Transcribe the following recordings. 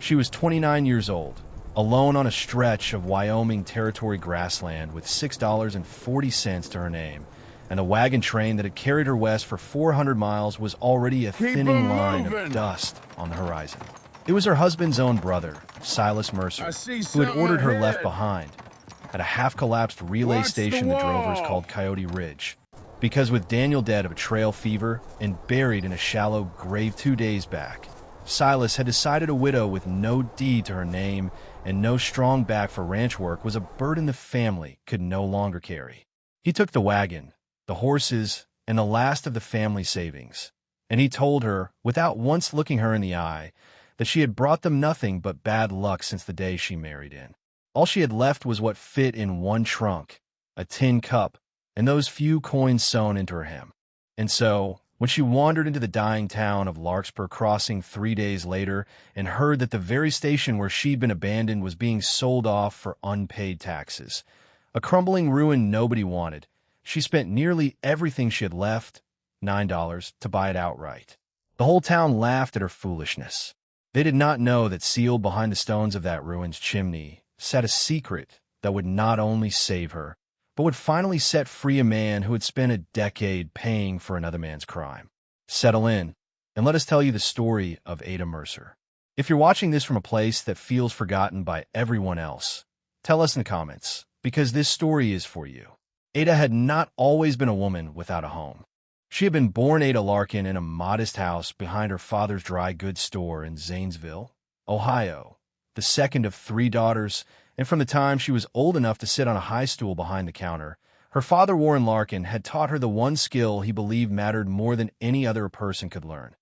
She was 29 years old, alone on a stretch of Wyoming Territory grassland with $6.40 to her name, and the wagon train that had carried her west for 400 miles was already a thinning line of dust on the horizon. It was her husband's own brother, Silas Mercer, who had ordered her left behind at a half-collapsed relay station the drovers called Coyote Ridge, because with Daniel dead of a trail fever and buried in a shallow grave 2 days back, Silas had decided a widow with no deed to her name and no strong back for ranch work was a burden the family could no longer carry. He took the wagon, the horses, and the last of the family savings, and he told her, without once looking her in the eye, that she had brought them nothing but bad luck since the day she married in. All she had left was what fit in one trunk, a tin cup, and those few coins sewn into her hem. And so, when she wandered into the dying town of Larkspur Crossing 3 days later and heard that the very station where she'd been abandoned was being sold off for unpaid taxes, a crumbling ruin nobody wanted, she spent nearly everything she had left, $9, to buy it outright. The whole town laughed at her foolishness. They did not know that sealed behind the stones of that ruin's chimney sat a secret that would not only save her, but would finally set free a man who had spent a decade paying for another man's crime. Settle in, and let us tell you the story of Ada Mercer. If you're watching this from a place that feels forgotten by everyone else, tell us in the comments, because this story is for you. Ada had not always been a woman without a home. She had been born Ada Larkin in a modest house behind her father's dry goods store in Zanesville, Ohio, the second of 3 daughters, and from the time she was old enough to sit on a high stool behind the counter, her father Warren Larkin had taught her the one skill he believed mattered more than any other a person could learn: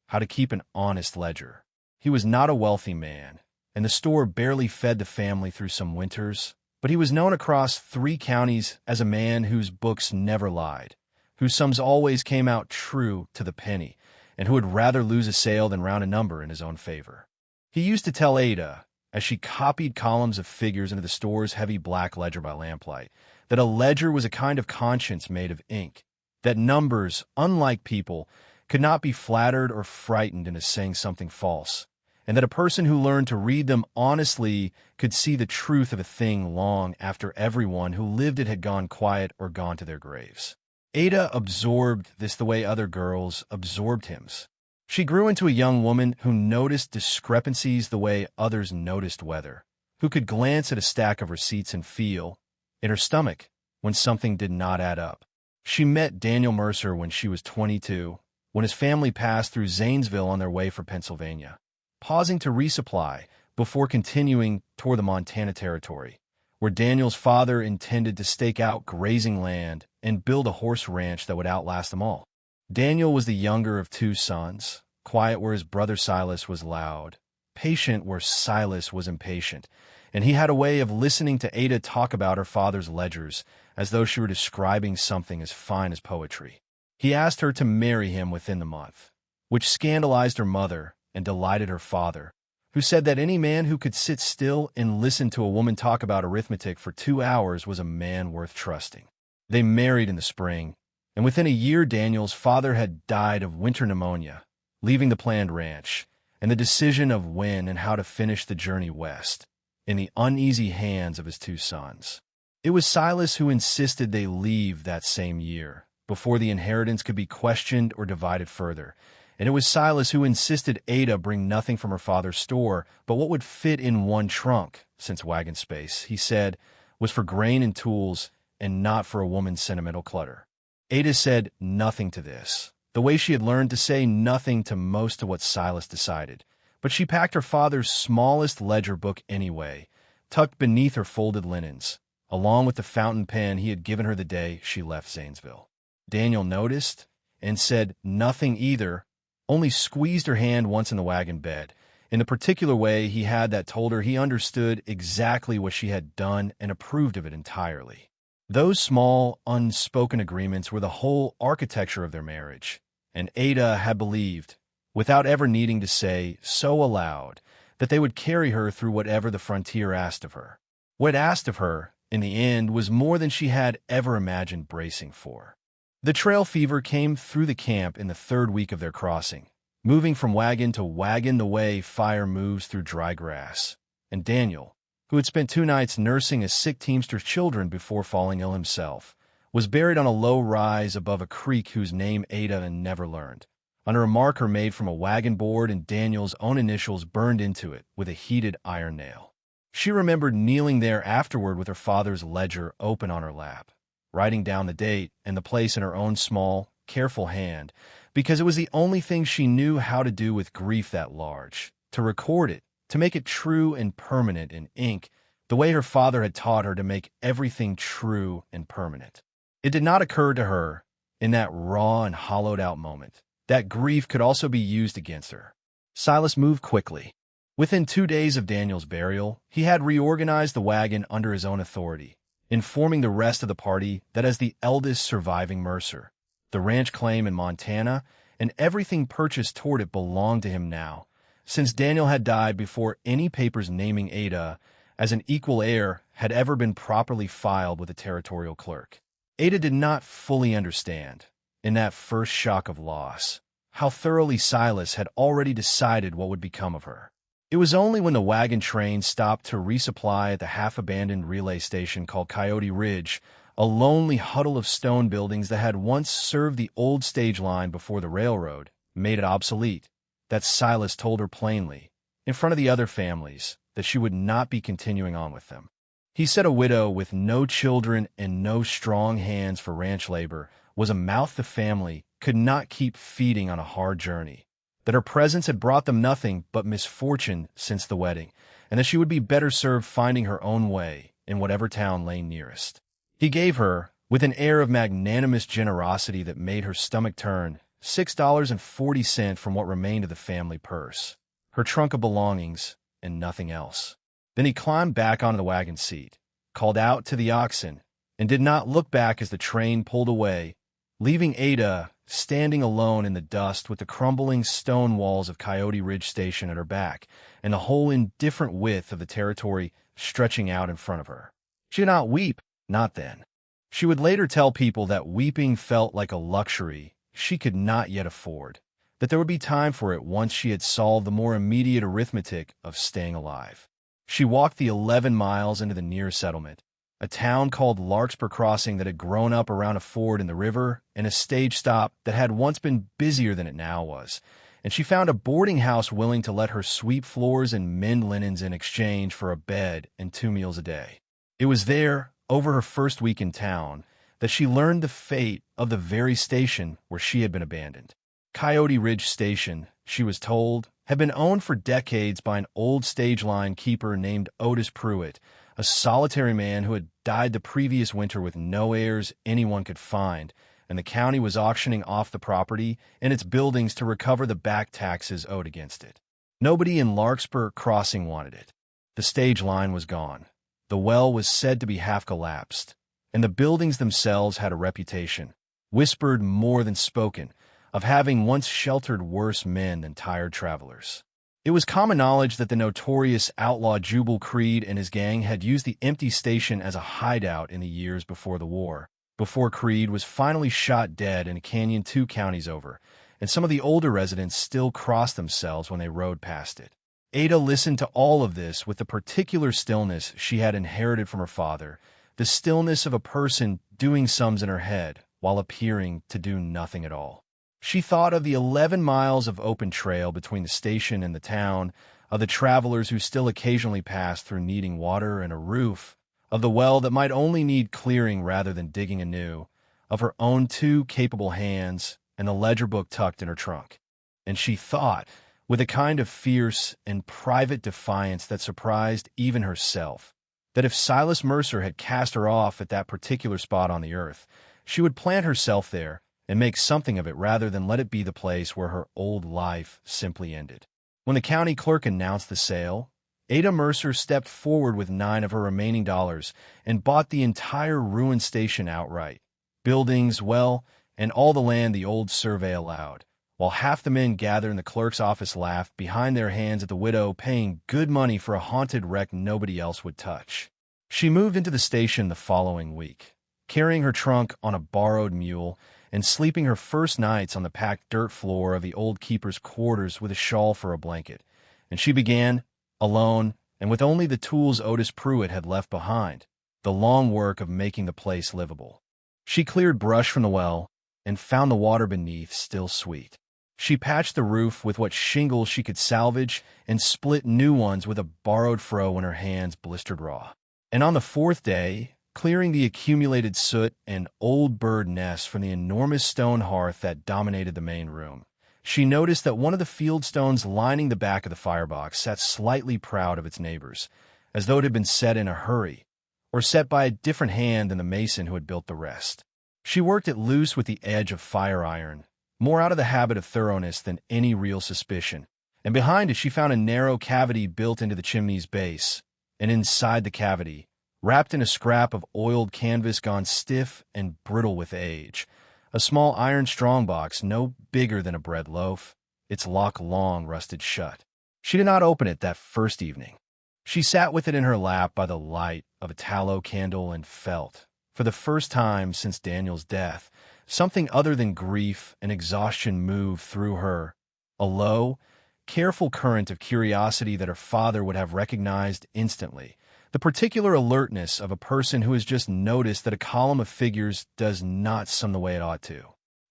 how to keep an honest ledger. He was not a wealthy man, and the store barely fed the family through some winters, but he was known across 3 counties as a man whose books never lied, whose sums always came out true to the penny, and who would rather lose a sale than round a number in his own favor. He used to tell Ada, as she copied columns of figures into the store's heavy black ledger by lamplight, that a ledger was a kind of conscience made of ink, that numbers, unlike people, could not be flattered or frightened into saying something false, and that a person who learned to read them honestly could see the truth of a thing long after everyone who lived it had gone quiet or gone to their graves. Ada absorbed this the way other girls absorbed hymns. She grew into a young woman who noticed discrepancies the way others noticed weather, who could glance at a stack of receipts and feel, in her stomach, when something did not add up. She met Daniel Mercer when she was 22, when his family passed through Zanesville on their way for Pennsylvania, pausing to resupply before continuing toward the Montana Territory, where Daniel's father intended to stake out grazing land and build a horse ranch that would outlast them all. Daniel was the younger of 2 sons, quiet where his brother Silas was loud, patient where Silas was impatient, and he had a way of listening to Ada talk about her father's ledgers as though she were describing something as fine as poetry. He asked her to marry him within the month, which scandalized her mother and delighted her father, who said that any man who could sit still and listen to a woman talk about arithmetic for 2 hours was a man worth trusting. They married in the spring, and within a year Daniel's father had died of winter pneumonia, leaving the planned ranch, and the decision of when and how to finish the journey west, in the uneasy hands of his 2 sons. It was Silas who insisted they leave that same year, before the inheritance could be questioned or divided further, and it was Silas who insisted Ada bring nothing from her father's store but what would fit in one trunk, since wagon space, he said, was for grain and tools and not for a woman's sentimental clutter. Ada said nothing to this, the way she had learned to say nothing to most of what Silas decided, but she packed her father's smallest ledger book anyway, tucked beneath her folded linens, along with the fountain pen he had given her the day she left Zanesville. Daniel noticed and said nothing either, only squeezed her hand once in the wagon bed, in the particular way he had that told her he understood exactly what she had done and approved of it entirely. Those small, unspoken agreements were the whole architecture of their marriage, and Ada had believed, without ever needing to say so aloud, that they would carry her through whatever the frontier asked of her. What it asked of her, in the end, was more than she had ever imagined bracing for. The trail fever came through the camp in the 3rd week of their crossing, moving from wagon to wagon the way fire moves through dry grass. And Daniel, who had spent 2 nights nursing a sick teamster's children before falling ill himself, was buried on a low rise above a creek whose name Ada never learned, under a marker made from a wagon board and Daniel's own initials burned into it with a heated iron nail. She remembered kneeling there afterward with her father's ledger open on her lap, writing down the date and the place in her own small, careful hand, because it was the only thing she knew how to do with grief that large, to record it, to make it true and permanent in ink, the way her father had taught her to make everything true and permanent. It did not occur to her, in that raw and hollowed-out moment, that grief could also be used against her. Silas moved quickly. Within 2 days of Daniel's burial, he had reorganized the wagon under his own authority, informing the rest of the party that as the eldest surviving Mercer, the ranch claim in Montana and everything purchased toward it belonged to him now, since Daniel had died before any papers naming Ada as an equal heir had ever been properly filed with a territorial clerk. Ada did not fully understand, in that first shock of loss, how thoroughly Silas had already decided what would become of her. It was only when the wagon train stopped to resupply at the half-abandoned relay station called Coyote Ridge, a lonely huddle of stone buildings that had once served the old stage line before the railroad made it obsolete, that Silas told her plainly, in front of the other families, that she would not be continuing on with them. He said a widow with no children and no strong hands for ranch labor was a mouth the family could not keep feeding on a hard journey, that her presence had brought them nothing but misfortune since the wedding, and that she would be better served finding her own way in whatever town lay nearest. He gave her, with an air of magnanimous generosity that made her stomach turn, $6.40 from what remained of the family purse, her trunk of belongings, and nothing else. Then he climbed back onto the wagon seat, called out to the oxen, and did not look back as the train pulled away, leaving Ada standing alone in the dust with the crumbling stone walls of Coyote Ridge Station at her back and the whole indifferent width of the territory stretching out in front of her. She did not weep, not then. She would later tell people that weeping felt like a luxury she could not yet afford, that there would be time for it once she had solved the more immediate arithmetic of staying alive. She walked the 11 miles into the nearest settlement, a town called Larkspur Crossing that had grown up around a ford in the river and a stage stop that had once been busier than it now was, and she found a boarding house willing to let her sweep floors and mend linens in exchange for a bed and 2 meals a day. It was there, over her first week in town, that she learned the fate of the very station where she had been abandoned. Coyote Ridge Station, she was told, had been owned for decades by an old stage line keeper named Otis Pruitt, a solitary man who had died the previous winter with no heirs anyone could find, and the county was auctioning off the property and its buildings to recover the back taxes owed against it. Nobody in Larkspur Crossing wanted it. The stage line was gone. The well was said to be half collapsed, and the buildings themselves had a reputation, whispered more than spoken, of having once sheltered worse men than tired travelers. It was common knowledge that the notorious outlaw Jubal Creed and his gang had used the empty station as a hideout in the years before the war, before Creed was finally shot dead in a canyon 2 counties over, and some of the older residents still crossed themselves when they rode past it. Ada listened to all of this with the particular stillness she had inherited from her father, the stillness of a person doing sums in her head while appearing to do nothing at all. She thought of the 11 miles of open trail between the station and the town, of the travelers who still occasionally passed through needing water and a roof, of the well that might only need clearing rather than digging anew, of her own 2 capable hands and the ledger book tucked in her trunk. And she thought, with a kind of fierce and private defiance that surprised even herself, that if Silas Mercer had cast her off at that particular spot on the earth, she would plant herself there and make something of it rather than let it be the place where her old life simply ended. When the county clerk announced the sale, Ada Mercer stepped forward with 9 of her remaining dollars and bought the entire ruined station outright, buildings, well, and all the land the old survey allowed, while half the men gathered in the clerk's office laughed behind their hands at the widow paying good money for a haunted wreck nobody else would touch. She moved into the station the following week, carrying her trunk on a borrowed mule, and sleeping her first nights on the packed dirt floor of the old keeper's quarters with a shawl for a blanket. And she began, alone, and with only the tools Otis Pruitt had left behind, the long work of making the place livable. She cleared brush from the well and found the water beneath still sweet. She patched the roof with what shingles she could salvage and split new ones with a borrowed froe when her hands blistered raw. And on the fourth day, clearing the accumulated soot and old bird nests from the enormous stone hearth that dominated the main room, she noticed that one of the field stones lining the back of the firebox sat slightly proud of its neighbors, as though it had been set in a hurry, or set by a different hand than the mason who had built the rest. She worked it loose with the edge of fire iron, more out of the habit of thoroughness than any real suspicion, and behind it she found a narrow cavity built into the chimney's base, and inside the cavity, wrapped in a scrap of oiled canvas gone stiff and brittle with age, a small iron strongbox no bigger than a bread loaf, its lock long rusted shut. She did not open it that first evening. She sat with it in her lap by the light of a tallow candle and felt, for the first time since Daniel's death, something other than grief and exhaustion moved through her, a low, careful current of curiosity that her father would have recognized instantly, the particular alertness of a person who has just noticed that a column of figures does not sum the way it ought to.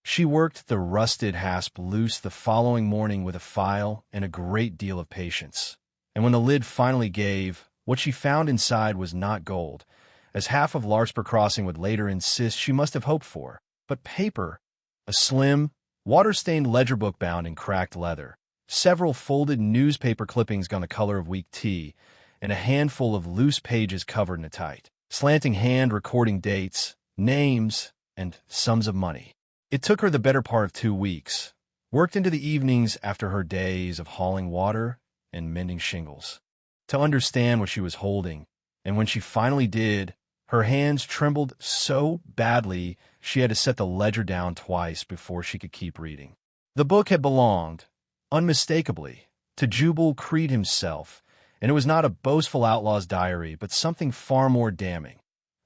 She worked the rusted hasp loose the following morning with a file and a great deal of patience, and when the lid finally gave, what she found inside was not gold, as half of Larkspur Crossing would later insist she must have hoped for, but paper, a slim, water-stained ledger book bound in cracked leather, several folded newspaper clippings gone the color of weak tea, and a handful of loose pages covered in a tight, slanting hand recording dates, names, and sums of money. It took her the better part of 2 weeks, worked into the evenings after her days of hauling water and mending shingles, to understand what she was holding, and when she finally did, her hands trembled so badly she had to set the ledger down twice before she could keep reading. The book had belonged, unmistakably, to Jubal Creed himself, and it was not a boastful outlaw's diary, but something far more damning,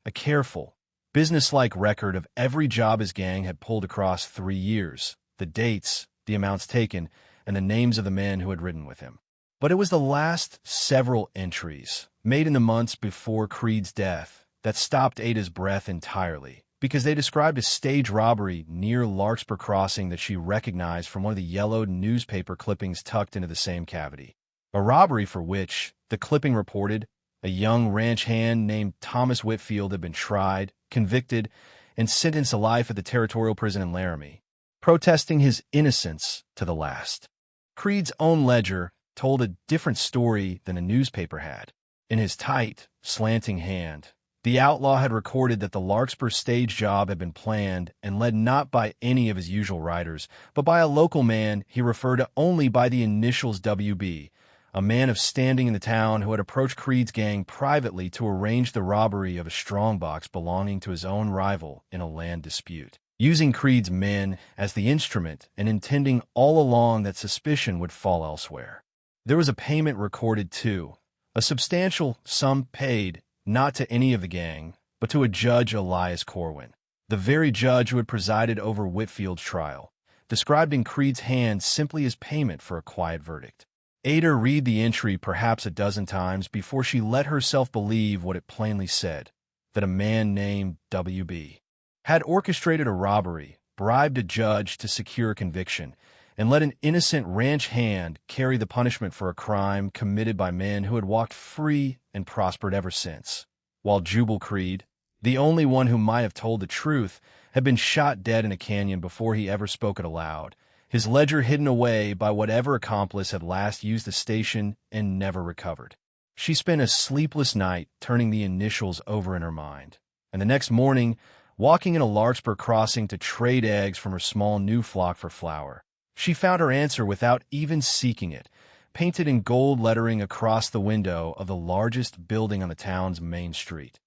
a careful, businesslike record of every job his gang had pulled across 3 years, the dates, the amounts taken, and the names of the men who had ridden with him. But it was the last several entries, made in the months before Creed's death, that stopped Ada's breath entirely, because they described a stage robbery near Larkspur Crossing that she recognized from one of the yellowed newspaper clippings tucked into the same cavity. A robbery for which, the clipping reported, a young ranch hand named Thomas Whitfield had been tried, convicted, and sentenced to life at the territorial prison in Laramie, protesting his innocence to the last. Creed's own ledger told a different story than a newspaper had. In his tight, slanting hand, the outlaw had recorded that the Larkspur stage job had been planned and led not by any of his usual riders, but by a local man he referred to only by the initials WB, a man of standing in the town who had approached Creed's gang privately to arrange the robbery of a strongbox belonging to his own rival in a land dispute, using Creed's men as the instrument and intending all along that suspicion would fall elsewhere. There was a payment recorded, too, a substantial sum paid not to any of the gang, but to a Judge Elias Corwin, the very judge who had presided over Whitfield's trial, described in Creed's hand simply as payment for a quiet verdict. Ada read the entry perhaps a dozen times before she let herself believe what it plainly said, that a man named W.B. had orchestrated a robbery, bribed a judge to secure a conviction, and let an innocent ranch hand carry the punishment for a crime committed by men who had walked free and prospered ever since, while Jubal Creed, the only one who might have told the truth, had been shot dead in a canyon before he ever spoke it aloud, his ledger hidden away by whatever accomplice had last used the station and never recovered. She spent a sleepless night turning the initials over in her mind, and the next morning, walking in a Larkspur Crossing to trade eggs from her small new flock for flour, she found her answer without even seeking it, painted in gold lettering across the window of the largest building on the town's main street.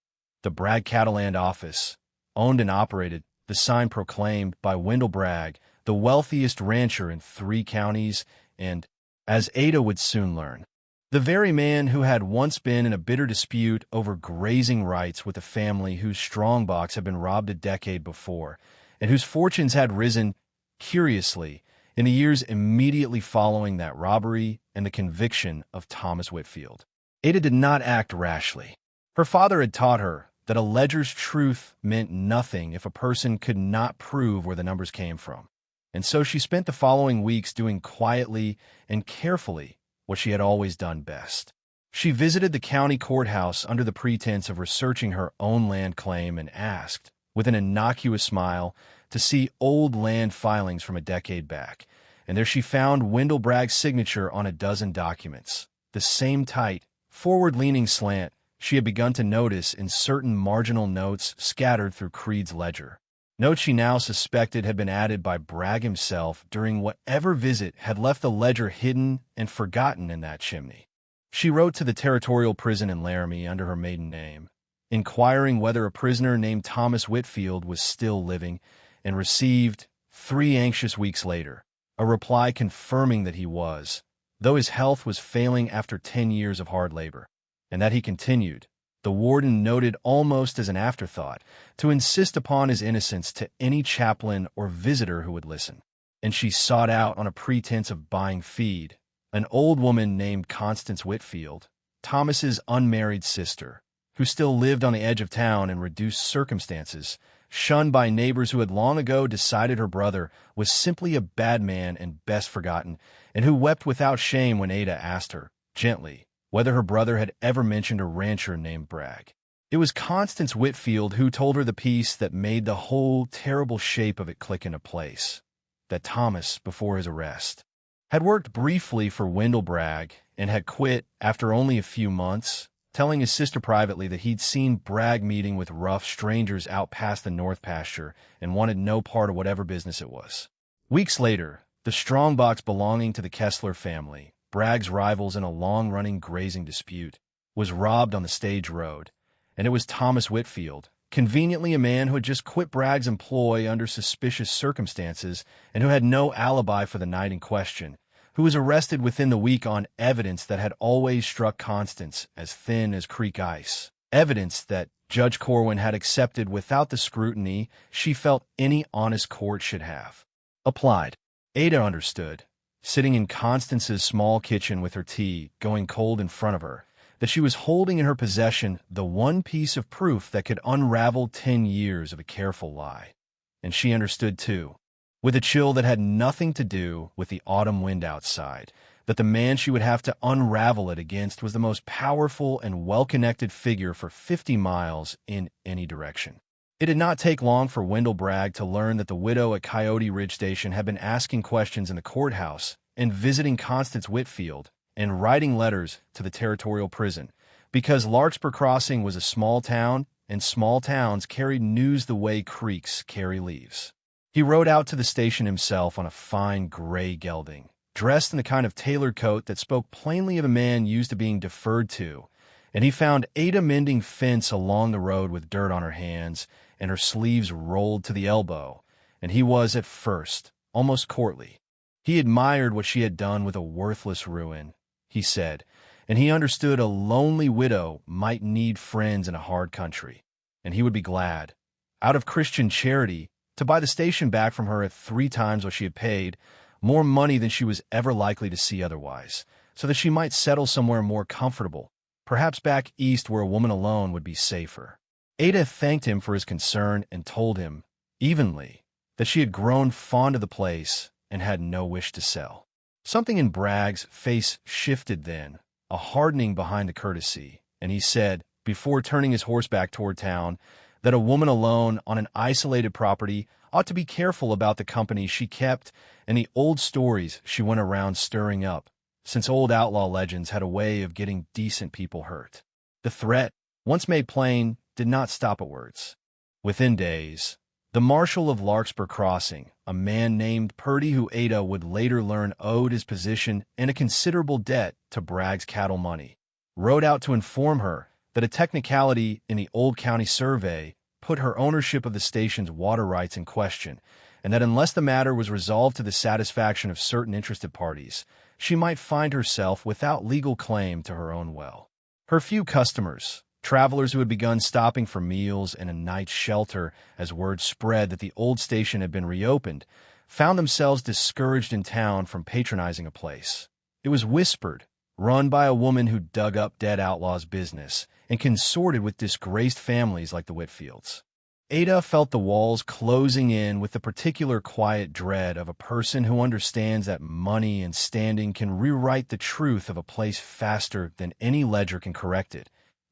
The Bragg Cattleland office, owned and operated, the sign proclaimed, by Wendell Bragg, the wealthiest rancher in 3 counties, and, as Ada would soon learn, the very man who had once been in a bitter dispute over grazing rights with a family whose strongbox had been robbed a decade before, and whose fortunes had risen, curiously, in the years immediately following that robbery and the conviction of Thomas Whitfield. Ada did not act rashly. Her father had taught her that a ledger's truth meant nothing if a person could not prove where the numbers came from. And so she spent the following weeks doing quietly and carefully what she had always done best. She visited the county courthouse under the pretense of researching her own land claim and asked, with an innocuous smile, to see old land filings from a decade back. And there she found Wendell Bragg's signature on a dozen documents, the same tight, forward-leaning slant she had begun to notice in certain marginal notes scattered through Creed's ledger. Notes she now suspected had been added by Bragg himself during whatever visit had left the ledger hidden and forgotten in that chimney. She wrote to the territorial prison in Laramie under her maiden name, inquiring whether a prisoner named Thomas Whitfield was still living, and received, 3 anxious weeks later, a reply confirming that he was, though his health was failing after 10 years of hard labor, and that he continued, the warden noted almost as an afterthought, to insist upon his innocence to any chaplain or visitor who would listen. And she sought out, on a pretense of buying feed, an old woman named Constance Whitfield, Thomas's unmarried sister, who still lived on the edge of town in reduced circumstances, shunned by neighbors who had long ago decided her brother was simply a bad man and best forgotten, and who wept without shame when Ada asked her, gently, whether her brother had ever mentioned a rancher named Bragg. It was Constance Whitfield who told her the piece that made the whole terrible shape of it click into place, that Thomas, before his arrest, had worked briefly for Wendell Bragg and had quit after only a few months, telling his sister privately that he'd seen Bragg meeting with rough strangers out past the north pasture and wanted no part of whatever business it was. Weeks later, the strong box belonging to the Kessler family, Bragg's rivals in a long-running grazing dispute, was robbed on the stage road, and it was Thomas Whitfield, conveniently a man who had just quit Bragg's employ under suspicious circumstances and who had no alibi for the night in question, who was arrested within the week on evidence that had always struck Constance as thin as creek ice, evidence that Judge Corwin had accepted without the scrutiny she felt any honest court should have applied. Ada understood, sitting in Constance's small kitchen with her tea going cold in front of her, that she was holding in her possession the one piece of proof that could unravel 10 years of a careful lie. And she understood, too, with a chill that had nothing to do with the autumn wind outside, that the man she would have to unravel it against was the most powerful and well-connected figure for 50 miles in any direction. It did not take long for Wendell Bragg to learn that the widow at Coyote Ridge Station had been asking questions in the courthouse and visiting Constance Whitfield and writing letters to the territorial prison, because Larkspur Crossing was a small town, and small towns carried news the way creeks carry leaves. He rode out to the station himself on a fine gray gelding, dressed in the kind of tailored coat that spoke plainly of a man used to being deferred to, and he found Ada mending fence along the road with dirt on her hands and her sleeves rolled to the elbow, and he was, at first, almost courtly. He admired what she had done with a worthless ruin, he said, and he understood a lonely widow might need friends in a hard country, and he would be glad, out of Christian charity, to buy the station back from her at 3 times what she had paid, more money than she was ever likely to see otherwise, so that she might settle somewhere more comfortable, perhaps back east where a woman alone would be safer. Ada thanked him for his concern and told him, evenly, that she had grown fond of the place and had no wish to sell. Something in Bragg's face shifted then, a hardening behind the courtesy, and he said, before turning his horse back toward town, that a woman alone on an isolated property ought to be careful about the company she kept and the old stories she went around stirring up, since old outlaw legends had a way of getting decent people hurt. The threat, once made plain, did not stop at words. Within days, the marshal of Larkspur Crossing, a man named Purdy who Ada would later learn owed his position and a considerable debt to Bragg's cattle money, rode out to inform her that a technicality in the old county survey put her ownership of the station's water rights in question, and that unless the matter was resolved to the satisfaction of certain interested parties, she might find herself without legal claim to her own well. Her few customers, Travelers who had begun stopping for meals and a night's shelter as word spread that the old station had been reopened found themselves discouraged in town from patronizing a place. It was whispered, run by a woman who dug up dead outlaws' business and consorted with disgraced families like the Whitfields. Ada felt the walls closing in with the particular quiet dread of a person who understands that money and standing can rewrite the truth of a place faster than any ledger can correct it.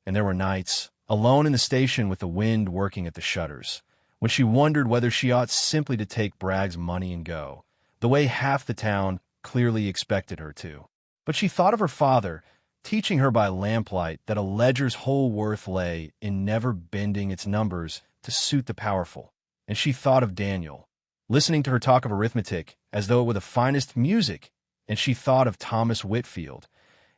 And there were nights, alone in the station with the wind working at the shutters, when she wondered whether she ought simply to take Bragg's money and go, the way half the town clearly expected her to. But she thought of her father, teaching her by lamplight that a ledger's whole worth lay in never bending its numbers to suit the powerful. And she thought of Daniel, listening to her talk of arithmetic as though it were the finest music. And she thought of Thomas Whitfield,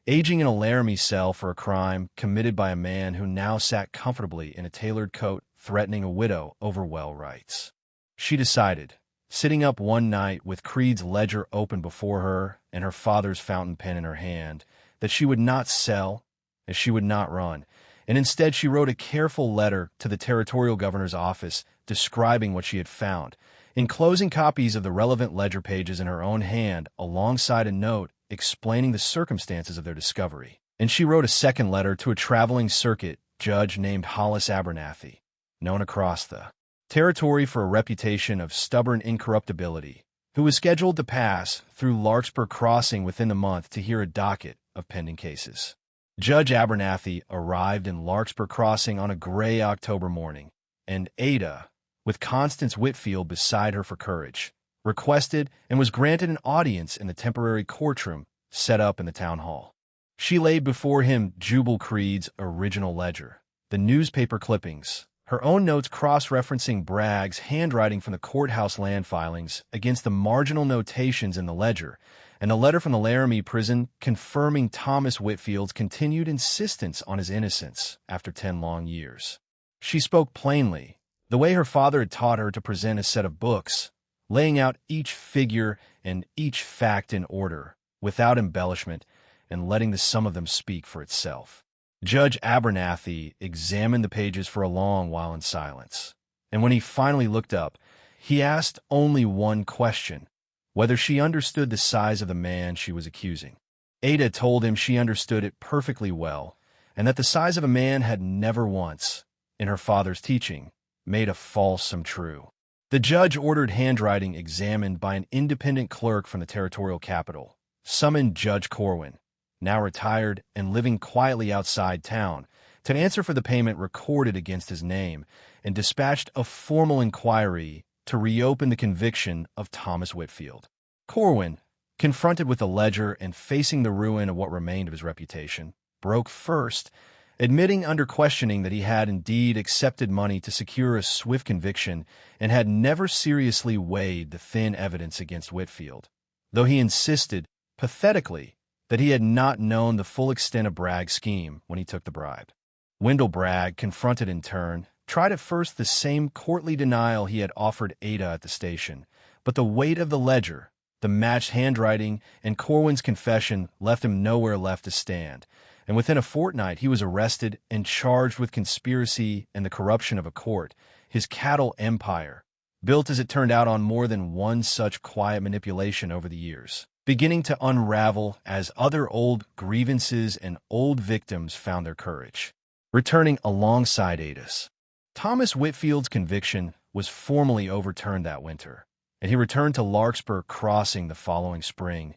aging in a Laramie cell for a crime committed by a man who now sat comfortably in a tailored coat threatening a widow over well rights. She decided, sitting up one night with Creed's ledger open before her and her father's fountain pen in her hand, that she would not sell and she would not run, and instead she wrote a careful letter to the territorial governor's office describing what she had found, enclosing copies of the relevant ledger pages in her own hand alongside a note explaining the circumstances of their discovery. And she wrote a second letter to a traveling circuit judge named Hollis Abernathy, known across the territory for a reputation of stubborn incorruptibility, who was scheduled to pass through Larkspur Crossing within the month to hear a docket of pending cases. Judge Abernathy arrived in Larkspur Crossing on a gray October morning, and Ada, with Constance Whitfield beside her for courage, requested and was granted an audience in the temporary courtroom set up in the town hall. She laid before him Jubal Creed's original ledger, the newspaper clippings, her own notes cross-referencing Bragg's handwriting from the courthouse land filings against the marginal notations in the ledger, and a letter from the Laramie prison confirming Thomas Whitfield's continued insistence on his innocence after 10 long years. She spoke plainly, the way her father had taught her to present a set of books, laying out each figure and each fact in order, without embellishment, and letting the sum of them speak for itself. Judge Abernathy examined the pages for a long while in silence, and when he finally looked up, he asked only one question: whether she understood the size of the man she was accusing. Ada told him she understood it perfectly well, and that the size of a man had never once, in her father's teaching, made a falsome true. The judge ordered handwriting examined by an independent clerk from the territorial capital, summoned Judge Corwin, now retired and living quietly outside town, to answer for the payment recorded against his name, and dispatched a formal inquiry to reopen the conviction of Thomas Whitfield. Corwin, confronted with the ledger and facing the ruin of what remained of his reputation, broke first, admitting under questioning that he had indeed accepted money to secure a swift conviction and had never seriously weighed the thin evidence against Whitfield, though he insisted, pathetically, that he had not known the full extent of Bragg's scheme when he took the bribe. Wendell Bragg, confronted in turn, tried at first the same courtly denial he had offered Ada at the station, but the weight of the ledger, the matched handwriting, and Corwin's confession left him nowhere left to stand, and within a fortnight he was arrested and charged with conspiracy and the corruption of a court, his cattle empire, built as it turned out on more than one such quiet manipulation over the years, beginning to unravel as other old grievances and old victims found their courage, returning alongside Ada's. Thomas Whitfield's conviction was formally overturned that winter, and he returned to Larkspur Crossing the following spring,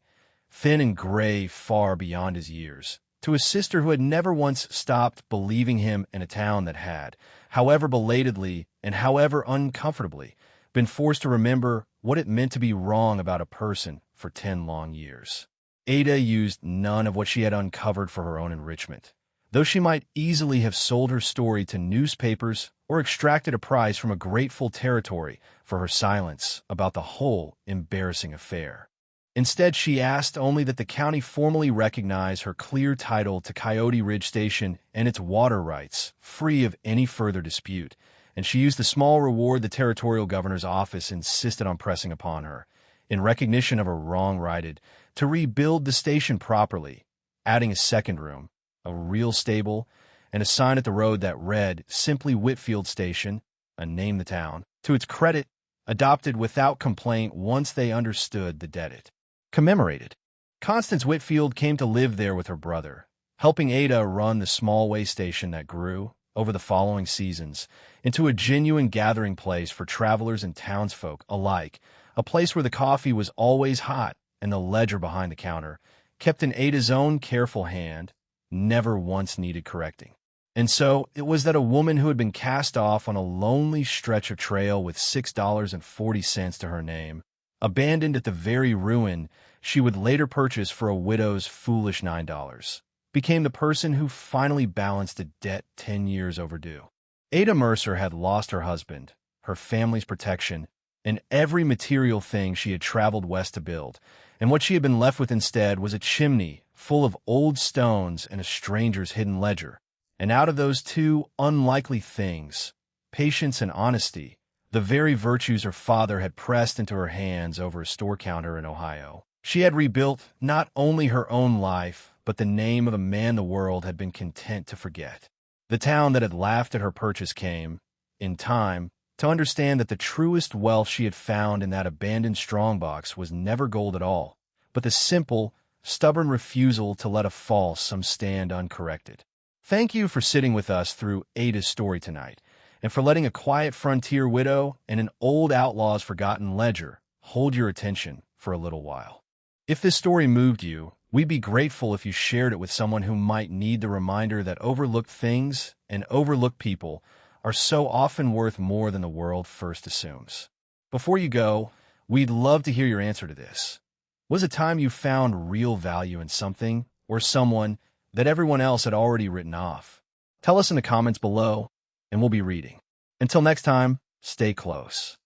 thin and gray far beyond his years, to his sister who had never once stopped believing him in a town that had, however belatedly and however uncomfortably, been forced to remember what it meant to be wrong about a person for 10 long years. Ada used none of what she had uncovered for her own enrichment, though she might easily have sold her story to newspapers or extracted a price from a grateful territory for her silence about the whole embarrassing affair. Instead, she asked only that the county formally recognize her clear title to Coyote Ridge Station and its water rights, free of any further dispute, and she used the small reward the territorial governor's office insisted on pressing upon her, in recognition of her wrong righted, to rebuild the station properly, adding a second room, a real stable, and a sign at the road that read, "Simply Whitfield Station," a name the town, to its credit, adopted without complaint once they understood the debt it commemorated. Constance Whitfield came to live there with her brother, helping Ada run the small way station that grew, over the following seasons, into a genuine gathering place for travelers and townsfolk alike, a place where the coffee was always hot and the ledger behind the counter, kept in Ada's own careful hand, never once needed correcting. And so it was that a woman who had been cast off on a lonely stretch of trail with $6.40 to her name, abandoned at the very ruin she would later purchase for a widow's foolish $9, became the person who finally balanced a debt 10 years overdue. Ada Mercer had lost her husband, her family's protection, and every material thing she had traveled west to build, and what she had been left with instead was a chimney full of old stones and a stranger's hidden ledger. And out of those two unlikely things, patience and honesty, the very virtues her father had pressed into her hands over a store counter in Ohio, she had rebuilt not only her own life, but the name of a man the world had been content to forget. The town that had laughed at her purchase came, in time, to understand that the truest wealth she had found in that abandoned strongbox was never gold at all, but the simple, stubborn refusal to let a falsehood stand uncorrected. Thank you for sitting with us through Ada's story tonight, and for letting a quiet frontier widow and an old outlaw's forgotten ledger hold your attention for a little while. If this story moved you, we'd be grateful if you shared it with someone who might need the reminder that overlooked things and overlooked people are so often worth more than the world first assumes. Before you go, we'd love to hear your answer to this. Was a time you found real value in something or someone that everyone else had already written off? Tell us in the comments below, and we'll be reading. Until next time, stay close.